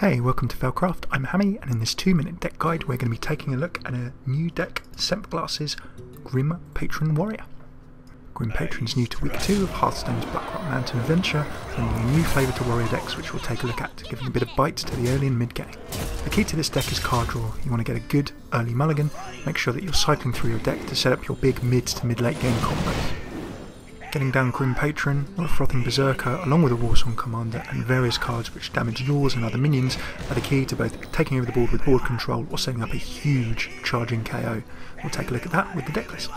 Hey, welcome to Failcraft. I'm Hammy, and in this 2-minute deck guide we're going to be taking a look at a new deck, Semp-Glas's Grim Patron Warrior. Grim Patron's new to week 2 of Hearthstone's Blackrock Mountain Adventure, bringing a new flavour to warrior decks which we'll take a look at, giving a bit of bite to the early and mid game. The key to this deck is card draw. You want to get a good early mulligan, make sure that you're cycling through your deck to set up your big mid to mid late game combos. Getting down Grim Patron, or a Frothing Berserker, along with a Warsong Commander and various cards which damage yours and other minions are the key to both taking over the board with board control or setting up a huge charging KO. We'll take a look at that with the deck list.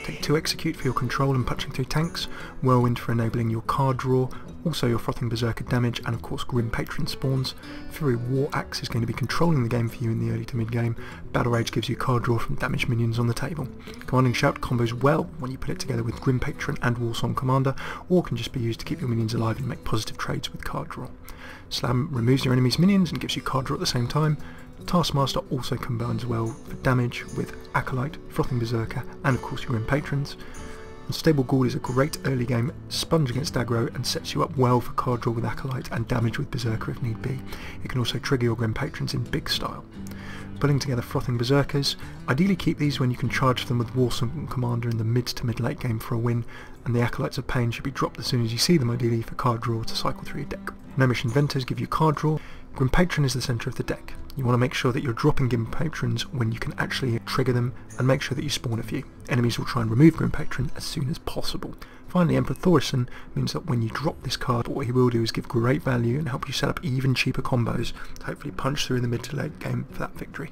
Take 2 Execute for your control and punching through tanks, Whirlwind for enabling your card draw, also your Frothing Berserker damage, and of course Grim Patron spawns. Fury War Axe is going to be controlling the game for you in the early to mid game. Battle Rage gives you card draw from damaged minions on the table. Commanding Shout combos well when you put it together with Grim Patron and Warsong Commander, or can just be used to keep your minions alive and make positive trades with card draw. Slam removes your enemy's minions and gives you card draw at the same time. Taskmaster also combines well for damage with Acolyte, Frothing Berserker, and of course your Grim Patrons. Unstable Ghoul is a great early game sponge against aggro and sets you up well for card draw with Acolyte and damage with Berserker if need be. It can also trigger your Grim Patrons in big style. Pulling together Frothing Berserkers, ideally keep these when you can charge them with Warsong Commander in the mid to mid late game for a win, and the Acolytes of Pain should be dropped as soon as you see them, ideally for card draw to cycle through your deck. Gnomish Inventors give you card draw. Grim Patron is the centre of the deck. You want to make sure that you're dropping Grim Patrons when you can actually trigger them, and make sure that you spawn a few. Enemies will try and remove Grim Patron as soon as possible. Finally, Emperor Thaurissan means that when you drop this card, what he will do is give great value and help you set up even cheaper combos to hopefully punch through in the mid to late game for that victory.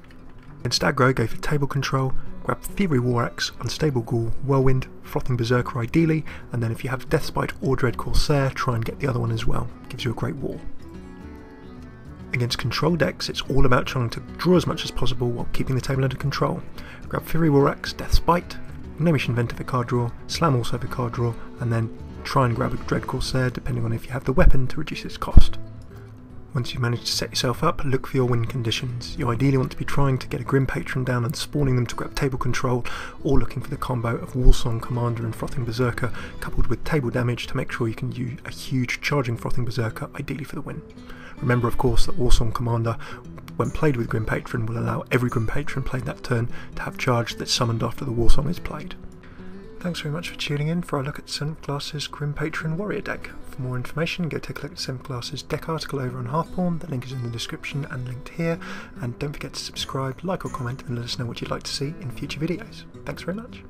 Against aggro, go for table control, grab Fury War Axe, Unstable Ghoul, Whirlwind, Frothing Berserker ideally, and then if you have Deathspite or Dread Corsair, try and get the other one as well. Gives you a great wall. Against control decks, it's all about trying to draw as much as possible while keeping the table under control. Grab Fury War Axe, Deathspite, Gnomish Inventor for card draw, Slam also for card draw, and then try and grab a Dread Corsair depending on if you have the weapon to reduce its cost. Once you've managed to set yourself up, look for your win conditions. You ideally want to be trying to get a Grim Patron down and spawning them to grab table control, or looking for the combo of Warsong Commander and Frothing Berserker coupled with table damage to make sure you can use a huge charging Frothing Berserker, ideally for the win. Remember of course that Warsong Commander, when played with Grim Patron, will allow every Grim Patron played that turn to have charge that's summoned after the Warsong is played. Thanks very much for tuning in for our look at Semp-Glas's Grim Patron Warrior deck. For more information, go take a look at Semp-Glas's deck article over on Hearthborn. The link is in the description and linked here. And don't forget to subscribe, like or comment, and let us know what you'd like to see in future videos. Thanks very much.